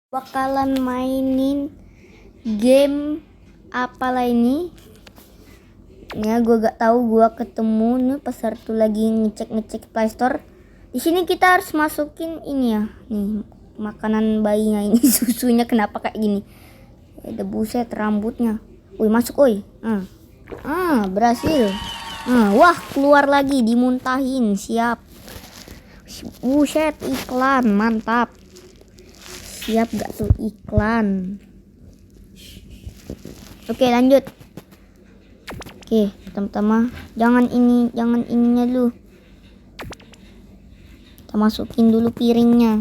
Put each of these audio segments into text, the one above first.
Bakalan mainin game apalah ini ya, gue gak tahu. Gue ketemu nih pasar tuh lagi ngecek Play Store. Di sini kita harus masukin ini ya, nih makanan bayinya ini. Susunya kenapa kayak gini, ada buset rambutnya. Wih, masuk woi. Berhasil. Wah, keluar lagi, dimuntahin. Siap. Buset, iklan mantap. Siap gak tuh iklan? Oke, lanjut. Oke, pertama-tama jangan ininya dulu. Kita masukin dulu piringnya.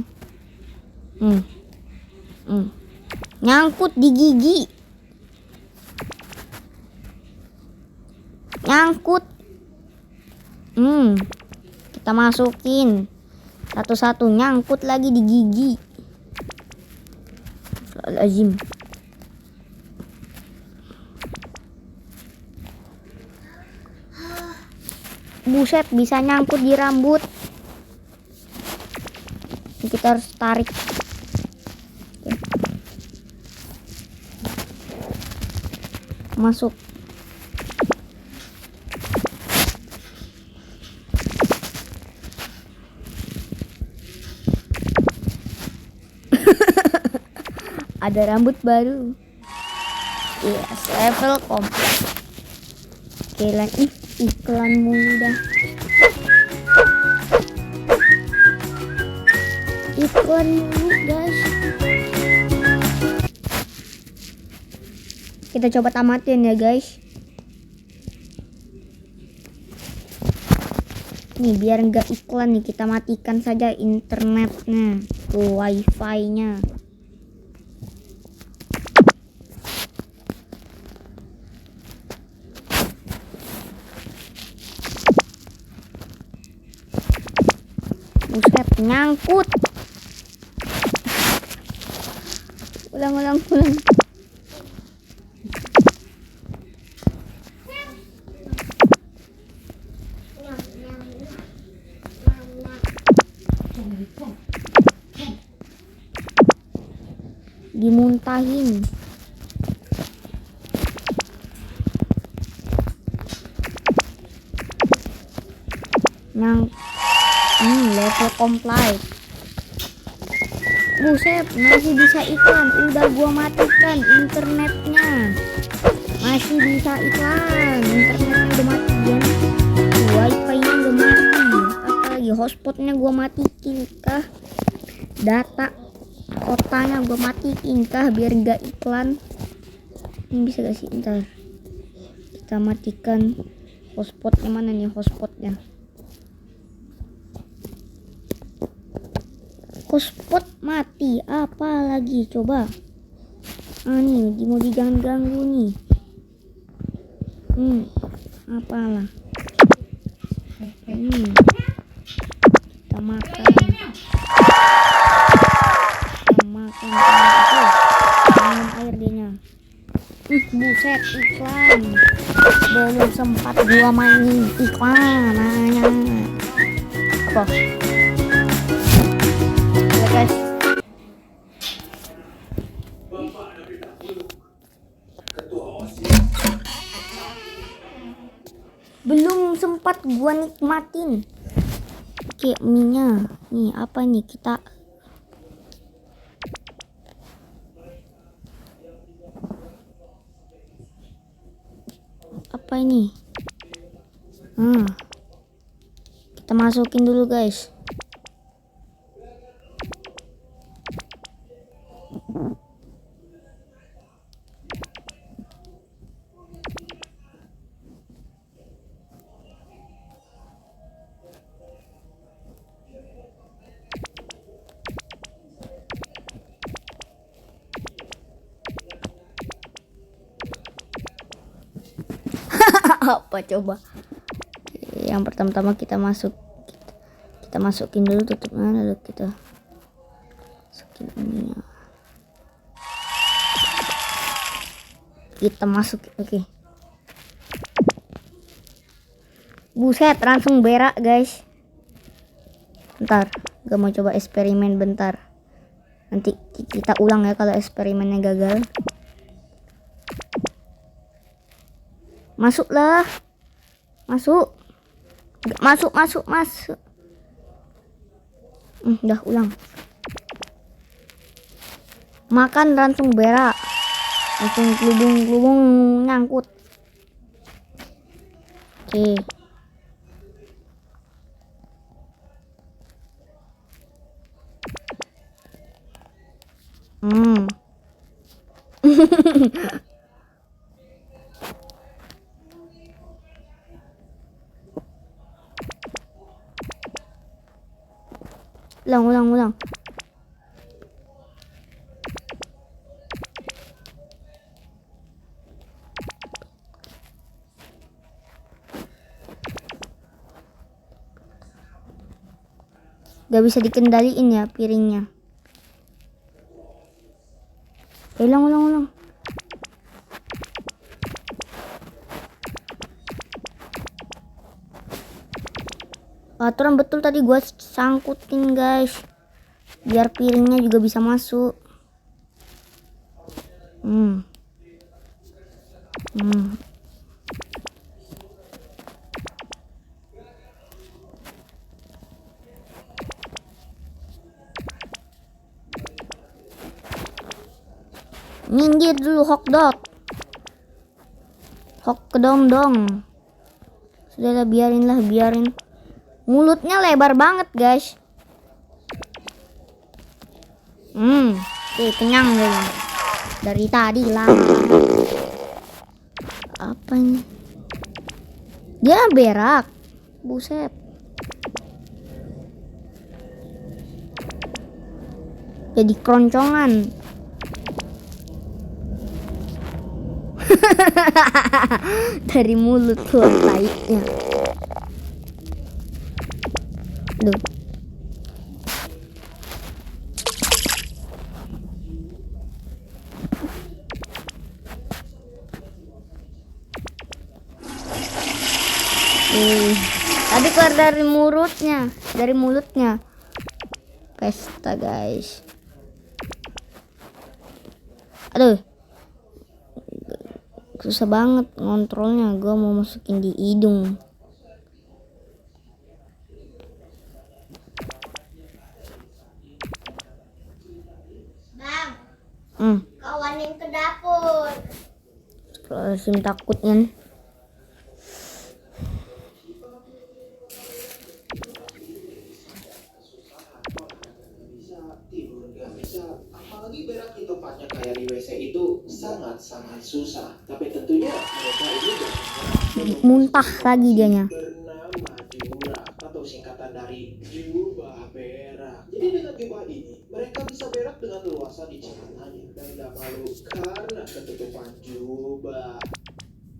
Nyangkut di gigi. Nyangkut. Kita masukin satu-satu, nyangkut lagi di gigi. Lazim. Buset, bisa nyangkut di rambut. Kita harus tarik. Masuk. Ada rambut baru. Yes, level komplit. Oke, iklan mudah. Iklan mulu guys. Kita coba tamatin ya guys. Nih biar nggak iklan nih, kita matikan saja internetnya, tuh wifi-nya. Buset, nyangkut. Ulang. Dimuntahin. Level komplit. Buset, masih bisa iklan. Udah gua matikan internetnya. Masih bisa iklan. Internetnya udah mati ya. Wifi-nya udah mati. Apalagi hotspotnya gua matiin kah? Data kotanya gua matiin kah biar gak iklan? Ini bisa gak sih? Ntar kita matikan hotspotnya. Mana nih hotspotnya? Hotspot mati, apa lagi coba? Nih mau jangan ganggu nih. Apalah. Kita makan. Minum air dinya. Buset, iklan. Belum sempat gua mainin iklan. Apa? Guys, belum sempat gua nikmatin. Oke, mie-nya nih apa nih, kita apa ini? Kita masukin dulu guys. Apa coba? Yang pertama-tama kita masukin dulu tutupnya, lalu kita masukin ini. Kita masukin. Oke. Buset, langsung berak guys. Bentar, gak mau coba eksperimen bentar. Nanti Kita ulang ya kalau eksperimennya gagal. Masuklah. Masuk. Masuk. Udah ulang. Makan langsung berak. Langsung kelubung nyangkut. Oke. Ulang. Gak bisa dikendaliin ya piringnya. Ulang. Aturan betul tadi gua sangkutin guys, biar piringnya juga bisa masuk. Minggir dulu hotdog. Hok kedong. Sudahlah, biarin. Mulutnya lebar banget guys. Kenyang dulu. Dari tadi lama. Apa ini? Dia berak. Buset. Jadi keroncongan. Dari mulut keluar taiknya. Duh. Tadi keluar dari mulutnya. Pesta guys. Aduh. Susah banget ngontrolnya. Gue mau masukin di hidung. Bang, kawan yang ke dapur. Sim takutnya. Apalagi berak di tempatnya kayak di WC itu sangat susah. Tapi tentunya mereka ini muntah lagi dianya. bernama Jura atau singkatan dari jubah berak. Jadi dengan jubah ini mereka bisa berak dengan leluasa di celananya dan tidak malu karena ketutupan jubah.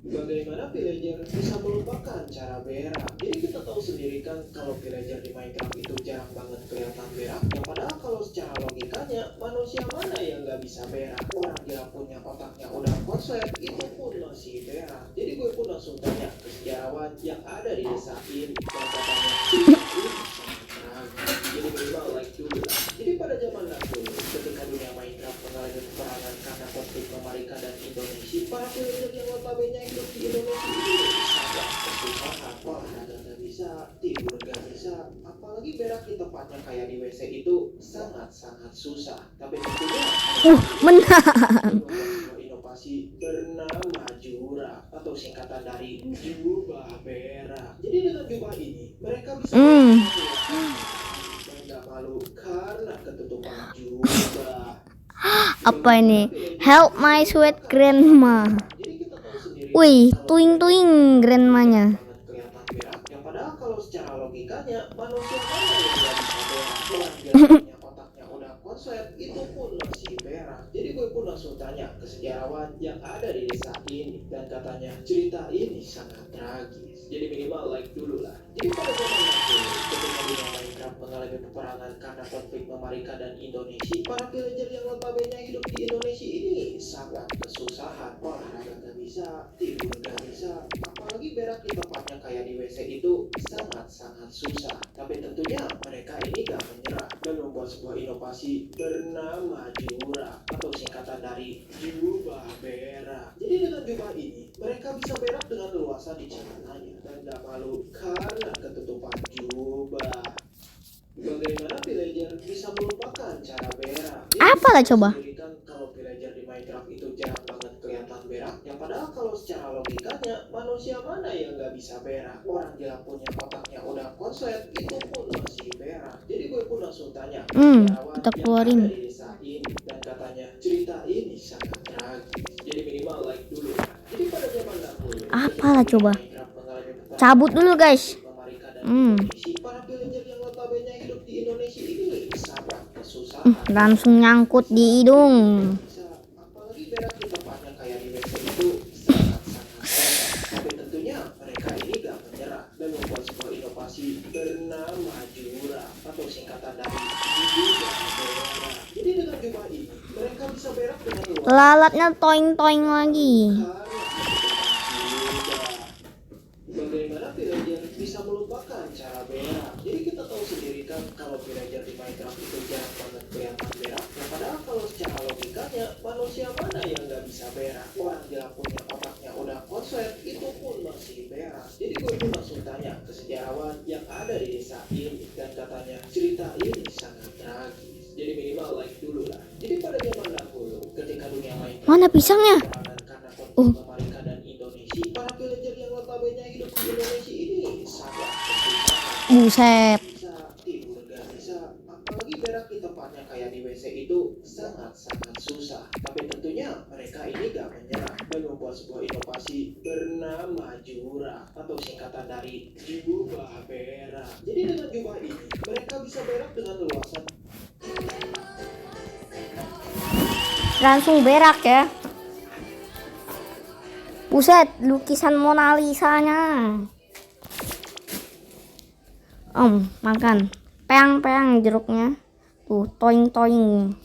Bagaimana villager bisa melupakan cara berak? Jadi kita tahu sendiri kan kalau villager di Minecraft itu jarang banget kelihatan beraknya. Padahal kalau secara logikanya manusia mana yang nggak bisa berak? Orang dia punya otaknya udah konslet itu pun masih berak. Jadi gue pun langsung tanya ke sejarawan yang ada di desa ini dan katanya jadi minimal like dulu lah. Jadi pada zaman dahulu ketika dunia Minecraft mengalami peperangan karena konflik Amerika dan Indonesia, para villager yang notabene hidup di Indonesia ini sangat kesusahan. Olahraga nggak bisa, tidur nggak bisa, apalagi berak di tempatnya kayak di WC itu sangat susah. Tapi tentunya Menang. inovasi bernama Jura atau singkatan dari jubah berak. Jadi dengan jubah ini mereka bisa nggak malu karena ketutupan jubah. Apa ini? Help my sweet grandma. Wih, tuing grandmanya. Kelihatan berak yang padahal kalau secara logikanya manusia mana yang nggak bisa berak? Orang dia punya otaknya udah konslet itu pun masih berak. Jadi gue pun langsung tanya ke sejarawan yang ada di desa ini dan katanya cerita ini sangat tragis. Jadi minimal like dulu lah. Jadi pada zaman dahulu ketika dunia Minecraft mengalami peperangan karena konflik Amerika dan Indonesia, para villager yang notabene hidup di Indonesia ini sangat kesusahan. Olahraga nggak bisa, tidur nggak bisa, apalagi berak di tempatnya kayak di WC itu sangat susah. Tapi tentunya mereka ini gak menyerah dan membuat sebuah inovasi inovasi bernama Jura atau singkatan dari jubah berak. Jadi dengan jubah ini mereka bisa berak dengan leluasa di celananya dan gak malu karena ketutupan jubah. Bagaimana villager bisa melupakan cara berak? Apalah coba? Kan kalau villager di Minecraft itu jarang banget kelihatan berak. Yang padahal kalau secara logikanya manusia mana yang nggak bisa berak? Orang dia punya otaknya udah konslet itu pun masih berak. Jadi gue pun langsung tanya. Kita keluarin. Yang ada di desa ini dan katanya cerita ini sangat tragis. Jadi minimal like dulu. Jadi pada zaman dahulu. Apalah coba? Cabut dulu guys. Para villager yang notabene hidup di Indonesia ini sangat kesusahan. Langsung nyangkut di hidung. Apalagi berak di tempatnya kayak di WC itu sangat-sangat. Tapi tentunya mereka ini gak menyerah dan membuat sebuah inovasi bernama Jura atau singkatan dari jubah berak. Jadi dengan jubah ini mereka bisa berak dengan luas. Lalatnya toing-toing lagi. Bagaimana villager bisa melupakan cara berak? Jadi kita tahu sendiri kan kalau villager di Minecraft itu jarang banget kelihatan berak. Ya padahal kalau secara logikanya manusia mana yang nggak bisa berak? Orang dia punya otaknya udah konslet itu pun masih berak. Jadi gue pun langsung tanya ke sejarawan yang ada di desa ini dan katanya cerita ini sangat tragis. Jadi minimal like dulu lah. Jadi pada zaman dahulu ketika dunia Minecraft Mana pisangnya? karena konflik Amerika dan Indonesia, para villager yang notabene hidup di Indonesia ini sangat kesusahan. Buset. Bisa tidur gak bisa, apalagi berak di tempatnya kayak di WC itu sangat-sangat susah. Tapi tentunya mereka ini gak menyerah dan membuat sebuah inovasi bernama Jura atau singkatan dari jubah berak. Jadi dengan jubah ini mereka bisa berak dengan leluasa. Langsung berak ya. Buset, lukisan Mona Lisa-nya. Makan. Peang-peang jeruknya. Tuh, toing-toing.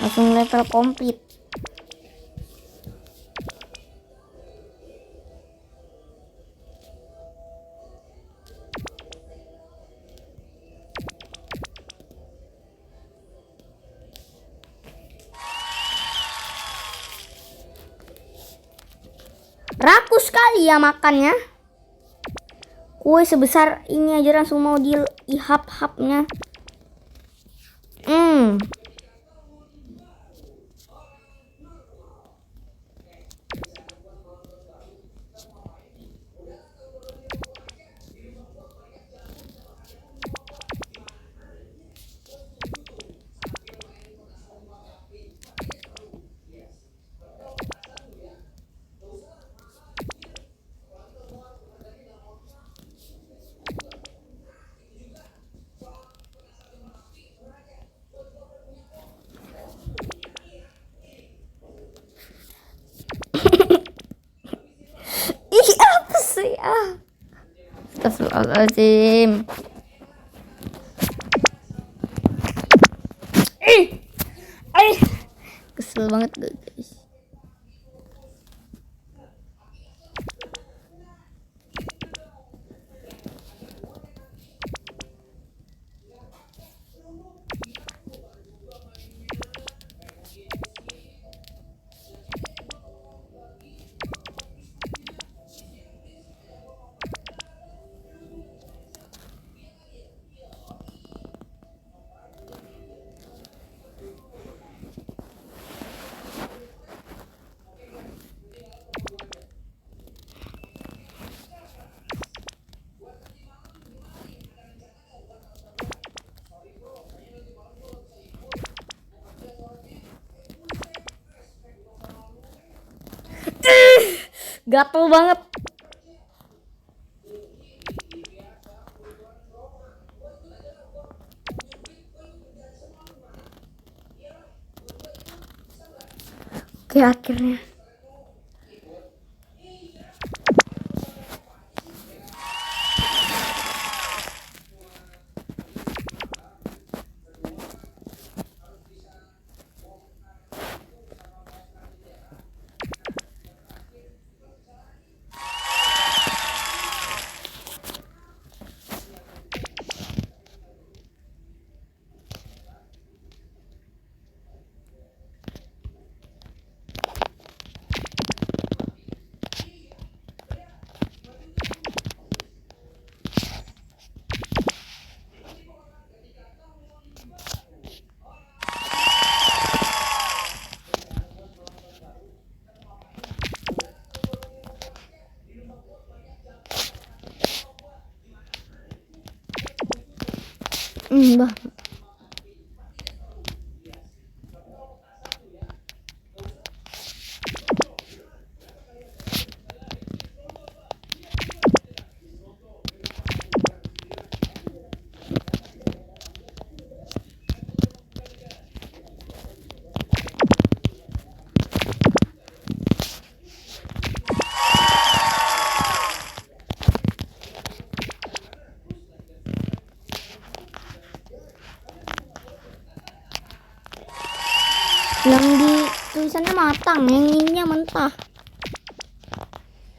Langsung level komplit. Rakus sekali ya makannya. Kue sebesar ini aja langsung mau diihap-hapnya. Ih, apa sih? Astagfirullahaladzim. Kesel banget guys. Gatel banget. Oke, akhirnya. Bah. Yang di tulisannya matang, yang ininya mentah.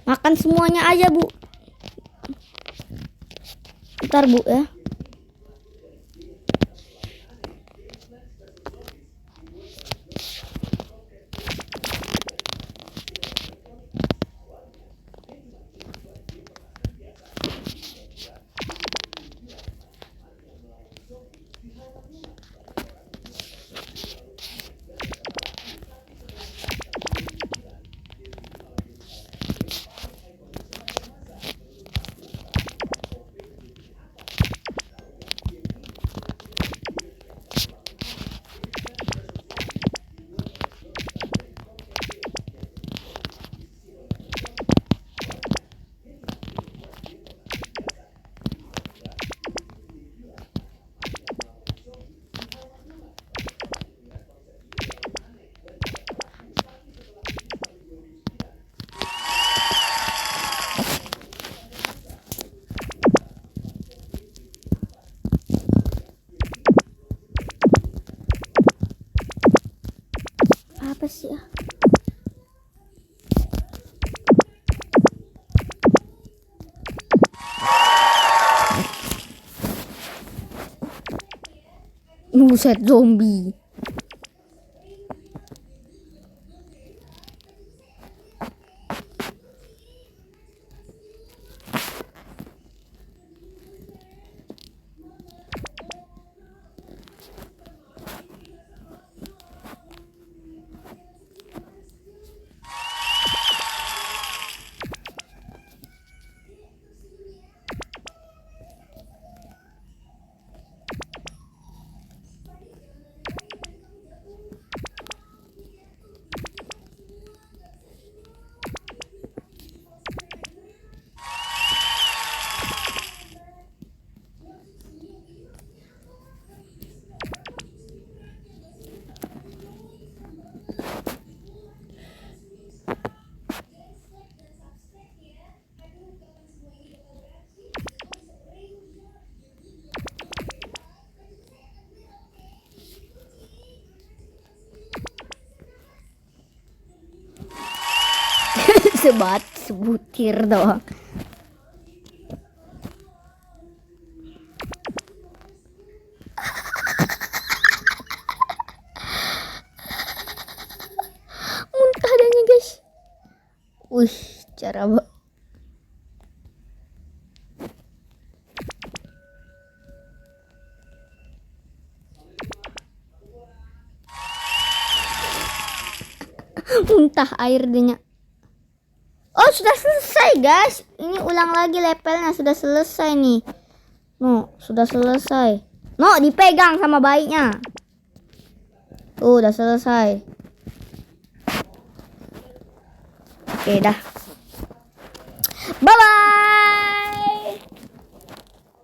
Makan semuanya aja, Bu. Bentar, Bu ya. Apa sih ya? Buset, zombie. Sebutir doang. Muntah adanya, guys. Wih, cara muntah air dia. Oh, sudah selesai, guys. Ini ulang lagi levelnya, sudah selesai nih. No, sudah selesai. No, dipegang sama bayinya. Tuh, udah selesai. Oke, dah. Bye-bye.